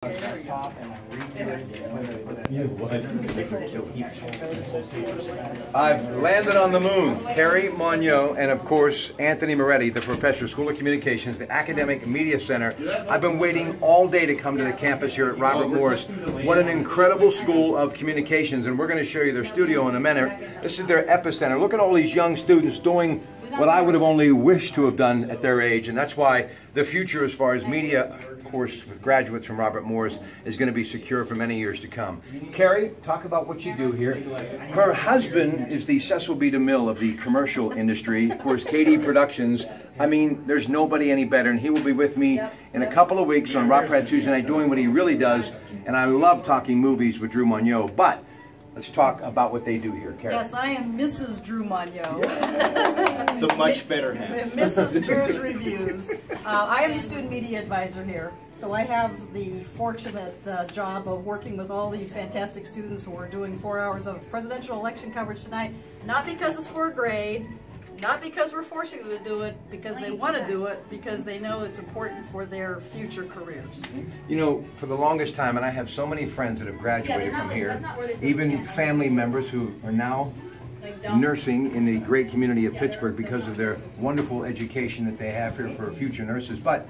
Desktop and I I've landed on the moon. Carrie Monod and, of course, Anthony Moretti, the professor, School of Communications, the Academic Media Center. I've been waiting all day to come to the campus here at Robert Morris. What an incredible school of communications, and we're going to show you their studio in a minute. This is their epicenter. Look at all these young students doing what I would have only wished to have done at their age, and that's why the future as far as media, of course, with graduates from Robert Morris, is going to be secure for many years to come. Carrie, talk about what you do here. Her husband is the Cecil B. DeMille of the commercial industry. Of course, KD Productions. I mean, there's nobody any better, and he will be with me in a couple of weeks on Pratte Tuesday night doing what he really does, and I love talking movies with Drew Monod, but let's talk about what they do here, Carrie. Yes, I am Mrs. Drew Monod. The much better half. Mrs. Drew's Reviews. I am the student media advisor here. So I have the fortunate job of working with all these fantastic students who are doing 4 hours of presidential election coverage tonight, not because it's for a grade, not because we're forcing them to do it, because they want to do it, because they know it's important for their future careers. You know, for the longest time, and I have so many friends that have graduated from here, even family members who are now nursing in the great community of Pittsburgh because of their wonderful education that they have here for future nurses. But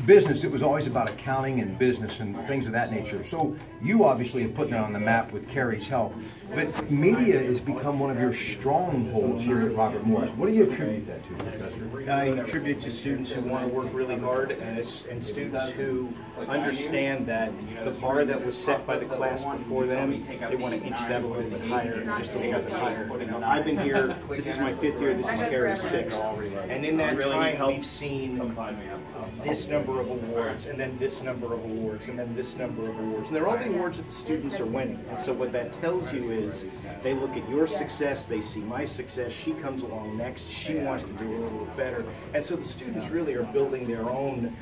business, it was always about accounting and business and things of that nature. So you obviously have put that on the map with Carrie's help. But media has become one of your strongholds here at Robert Morris. What do you attribute that to, Professor? I attribute it to students who want to work really hard and students who understand that the bar that was set by the class before them, they want to inch that a little bit higher, just a little bit higher. I've been here, this is my 5th year, this is Carrie's 6th. And in that time, we've seen this number of awards, and then this number of awards, and then this number of awards. And they're all the awards that the students are winning. And so what that tells you is they look at your success, they see my success, she comes along next, she wants to do a little bit better. And so the students really are building their own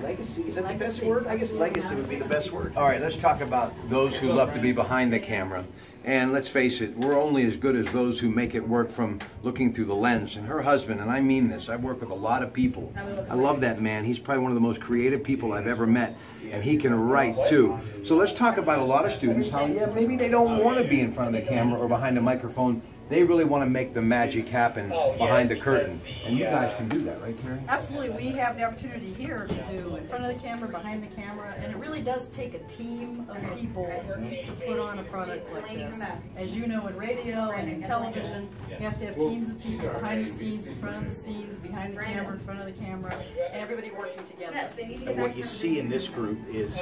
legacy. Is that the best word? I guess legacy would be the best word. All right, let's talk about those who love to be behind the camera. And let's face it, we're only as good as those who make it work from looking through the lens. And her husband, and I mean this, I've worked with a lot of people. I love that man. He's probably one of the most creative people I've ever met. And he can write too. So let's talk about a lot of students, how, yeah, maybe they don't want to be in front of the camera or behind a microphone. They really want to make the magic happen behind the curtain. And you guys can do that, right, Carrie? Absolutely. We have the opportunity here to do in front of the camera, behind the camera, and it really does take a team of people to put on a product like this. As you know, in radio and in television, you have to have teams of people behind the scenes, in front of the scenes, behind the camera, in front of the camera, and everybody working together. And what you see in this group is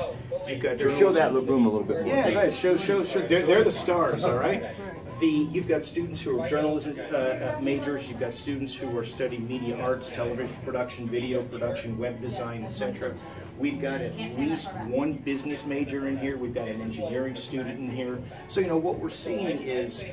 you've got Show that room a little bit more. Yeah, nice. Show. They're the stars, all right? You've got students who are journalism majors, you've got students who are studying media arts, television production, video production, web design, etc. We've got at least one business major in here, we've got an engineering student in here. So, you know, what we're seeing is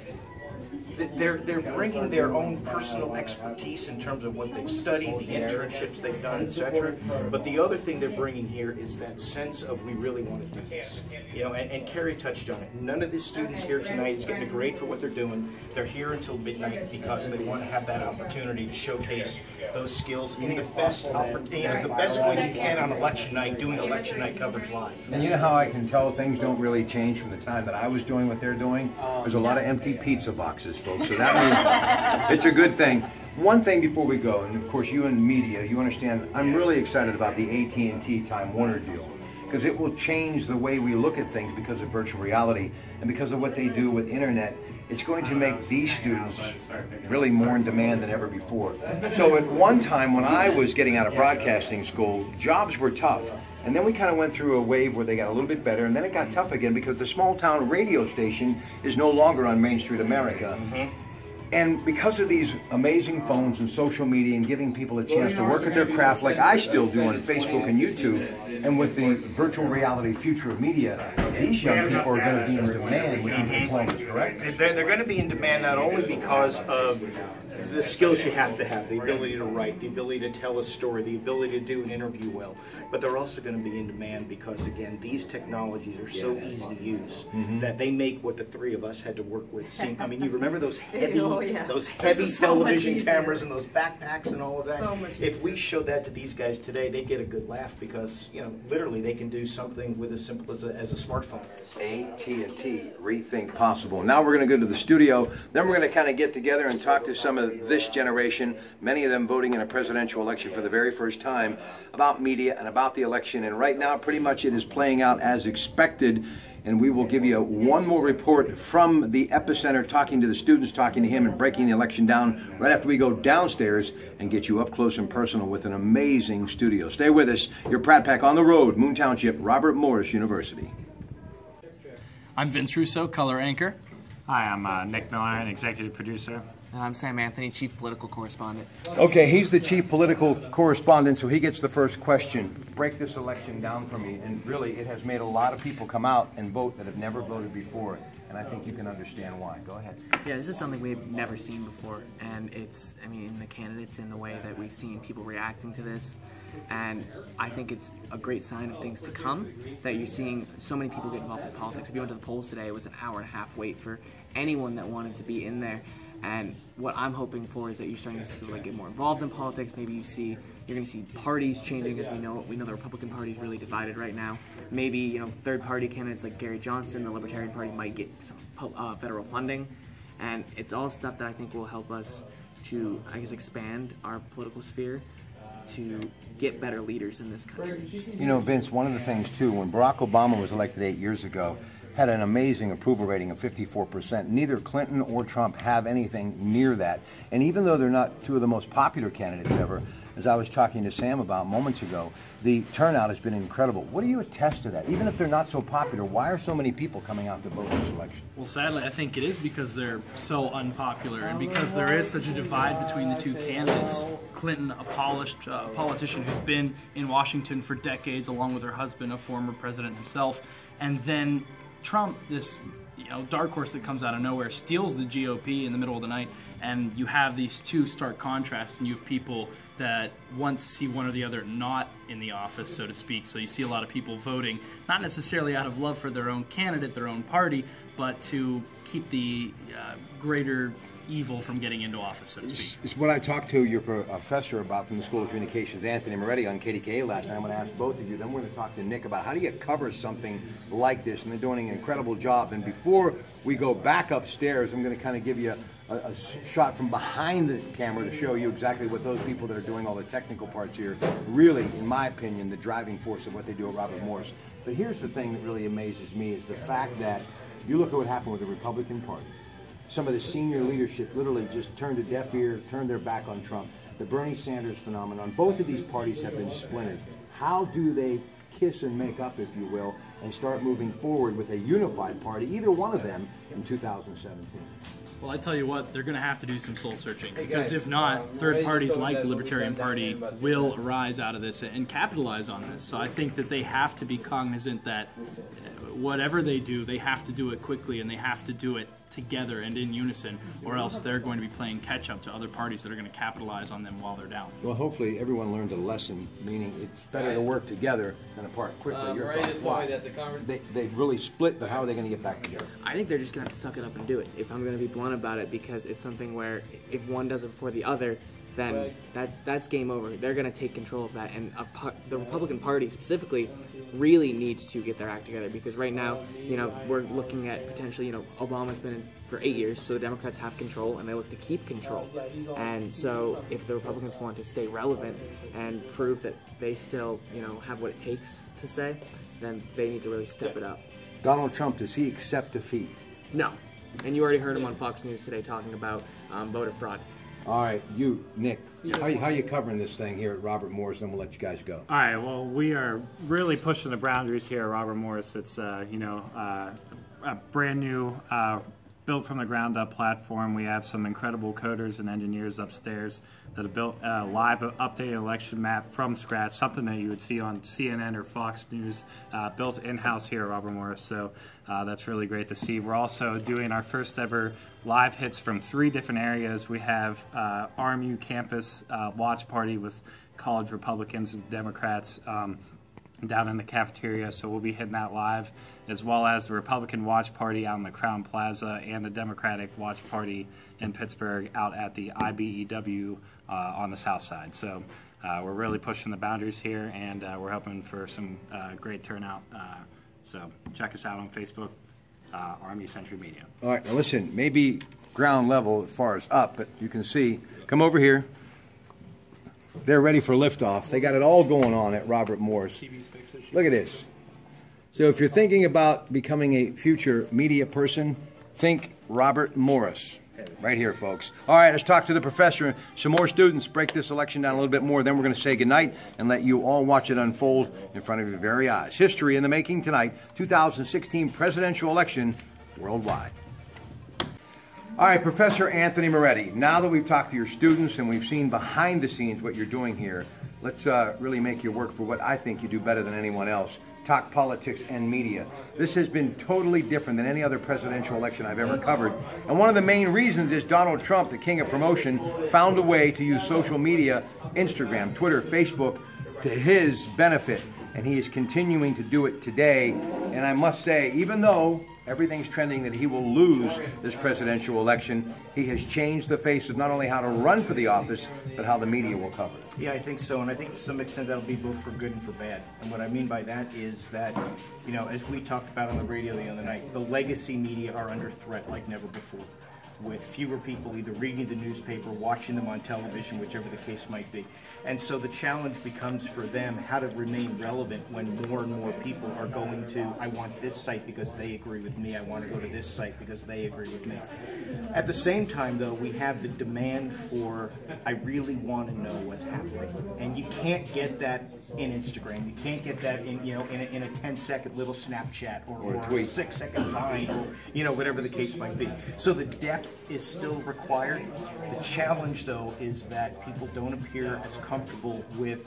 that they're bringing their own personal expertise in terms of what they've studied, the internships they've done, etc. But the other thing they're bringing here is that sense of we really want to do this. You know, and Carrie touched on it. None of the students here tonight is getting a grade for what they're doing. They're here until midnight because they want to have that opportunity to showcase those skills in the best the best way you can on election night, doing election night coverage live. And you know how I can tell things don't really change from the time that I was doing what they're doing? There's a lot of empty pizza boxes, folks, so that means it's a good thing. One thing before we go, and of course you in media, you understand, I'm really excited about the AT&T Time Warner deal, because it will change the way we look at things because of virtual reality and because of what they do with internet. It's going to make these students really more in demand than ever before. So at one time when I was getting out of broadcasting school, jobs were tough. And then we kind of went through a wave where they got a little bit better, and then it got tough again because the small town radio station is no longer on Main Street America. And because of these amazing phones and social media and giving people a chance to work at their craft like I still do on Facebook and YouTube, and with the virtual reality future of media, these young people are going to be in demand with these diplomas, correct? They're going to be in demand not only because of the skills you have to have, the ability to write, the ability to tell a story, the ability to do an interview well. But they're also going to be in demand because, again, these technologies are so easy to use that they make what the three of us had to work with seem. I mean, you remember those heavy, television cameras and those backpacks and all of that? So much if we showed that to these guys today, they'd get a good laugh because, you know, literally they can do something with as simple as a smartphone. AT&T, rethink possible. Now we're going to go to the studio. Then we're going to kind of get together and talk to some of this generation, many of them voting in a presidential election for the very first time, about media and about the election. And right now, pretty much it is playing out as expected. And we will give you one more report from the epicenter, talking to the students, talking to him, and breaking the election down right after we go downstairs and get you up close and personal with an amazing studio. Stay with us. Your Pratt Pack on the road, Moon Township, Robert Morris University. I'm Vince Russo, color anchor. Hi, I'm Nick Miller, executive producer. I'm Sam Anthony, chief political correspondent. Okay, he's the chief political correspondent, so he gets the first question. Break this election down for me. And really, it has made a lot of people come out and vote that have never voted before. And I think you can understand why. Go ahead. Yeah, this is something we've never seen before. And it's, I mean, in the candidates, in the way that we've seen people reacting to this. And I think it's a great sign of things to come, that you're seeing so many people get involved in politics. If you went to the polls today, it was an hour-and-a-half wait for anyone that wanted to be in there. And what I'm hoping for is that you're starting to see, like, get more involved in politics. Maybe you're going to see parties changing, as we know the Republican Party is really divided right now. Maybe, you know, third-party candidates like Gary Johnson, the Libertarian Party, might get federal funding. And it's all stuff that I think will help us to, I guess, expand our political sphere to get better leaders in this country. You know, Vince, one of the things, too, when Barack Obama was elected 8 years ago, had an amazing approval rating of 54%. Neither Clinton or Trump have anything near that. And even though they're not two of the most popular candidates ever, as I was talking to Sam about moments ago, the turnout has been incredible. What do you attest to that? Even if they're not so popular, why are so many people coming out to vote in this election? Well, sadly, I think it is because they're so unpopular and because there is such a divide between the two candidates. Clinton, a polished politician who's been in Washington for decades, along with her husband, a former president himself, and then Trump, this dark horse that comes out of nowhere, steals the GOP in the middle of the night, and you have these two stark contrasts, and you have people that want to see one or the other not in the office, so to speak. So you see a lot of people voting, not necessarily out of love for their own candidate, their own party, but to keep the greater evil from getting into office, so to speak. It's what I talked to your professor about from the School of Communications, Anthony Moretti, on KDKA last night. I'm going to ask both of you. Then we're going to talk to Nick about how do you cover something like this, and they're doing an incredible job. And before we go back upstairs, I'm going to kind of give you a shot from behind the camera to show you exactly what those people that are doing all the technical parts here, really, in my opinion, the driving force of what they do at Robert Morris. But here's the thing that really amazes me is the fact that you look at what happened with the Republican Party. Some of the senior leadership literally just turned a deaf ear, turned their back on Trump. The Bernie Sanders phenomenon, both of these parties have been splintered. How do they kiss and make up, if you will, and start moving forward with a unified party, either one of them, in 2017? Well, I tell you what, they're going to have to do some soul searching, because if not, third parties like the Libertarian Party will arise out of this and capitalize on this. So I think that they have to be cognizant that whatever they do, they have to do it quickly, and they have to do it together and in unison, or else they're going to be playing catch-up to other parties that are going to capitalize on them while they're down. Well, hopefully everyone learned a lesson, meaning it's better to work together than apart quickly. They've really split, but how are they going to get back together? I think they're just going to have to suck it up and do it, if I'm going to be blunt about it, because it's something where if one does it before the other, then that's game over. They're going to take control of that, and the Republican Party specifically really needs to get their act together, because right now, we're looking at potentially, Obama's been in for 8 years, so the Democrats have control, and they look to keep control. And so if the Republicans want to stay relevant and prove that they still, have what it takes to say, then they need to really step it up. Donald Trump, does he accept defeat? No. And you already heard him on Fox News today talking about voter fraud. All right, you, Nick, how are you covering this thing here at Robert Morris? Then we'll let you guys go. All right, well, we are really pushing the boundaries here at Robert Morris. It's, a brand new built from the ground up platform. We have some incredible coders and engineers upstairs that have built a live updated election map from scratch, something that you would see on CNN or Fox News, built in-house here at Robert Morris. So that's really great to see. We're also doing our first ever live hits from 3 different areas. We have RMU campus watch party with college Republicans and Democrats down in the cafeteria, so we'll be hitting that live, as well as the Republican watch party out in the Crown Plaza and the Democratic watch party in Pittsburgh out at the IBEW on the south side. So we're really pushing the boundaries here, and we're hoping for some great turnout. So check us out on Facebook, RMU Century Media. All right, now listen, maybe ground level as far as up, but you can see, come over here. They're ready for liftoff. They got it all going on at Robert Morris. Look at this. So if you're thinking about becoming a future media person, think Robert Morris. Right here, folks. All right, let's talk to the professor. Some more students. Break this election down a little bit more. Then we're going to say goodnight and let you all watch it unfold in front of your very eyes. History in the making tonight, 2016 presidential election worldwide. All right, Professor Anthony Moretti, now that we've talked to your students and we've seen behind the scenes what you're doing here, let's really make you work for what I think you do better than anyone else. Talk politics and media. This has been totally different than any other presidential election I've ever covered. And one of the main reasons is Donald Trump, the king of promotion, found a way to use social media, Instagram, Twitter, Facebook, to his benefit. And he is continuing to do it today. And I must say, even though everything's trending that he will lose this presidential election, he has changed the face of not only how to run for the office, but how the media will cover it. Yeah, I think so, and I think to some extent that'll be both for good and for bad. And what I mean by that is that, you know, as we talked about on the radio the other night, the legacy media are under threat like never before, with fewer people either reading the newspaper, watching them on television, whichever the case might be. And so the challenge becomes for them how to remain relevant when more and more people are going to, I want this site because they agree with me, I want to go to this site because they agree with me. At the same time, though, we have the demand for, I really want to know what's happening. And you can't get that in Instagram. You can't get that in, you know, in a 10-second little Snapchat or a 6-second Vine, or, you know, whatever the case might be. So the depth is still required. The challenge, though, is that people don't appear as comfortable with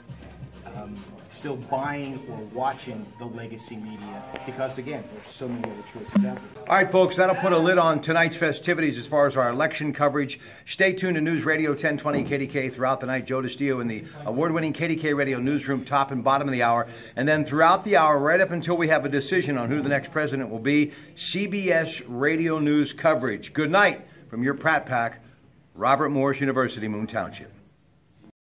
still buying or watching the legacy media because, again, there's so many other choices out there. All right, folks, that'll put a lid on tonight's festivities as far as our election coverage. Stay tuned to News Radio 1020 KDK throughout the night. Joe DiStio in the award-winning KDK Radio newsroom, top and bottom of the hour. And then throughout the hour, right up until we have a decision on who the next president will be, CBS Radio News coverage. Good night from your Pratt Pack, Robert Morris University, Moon Township.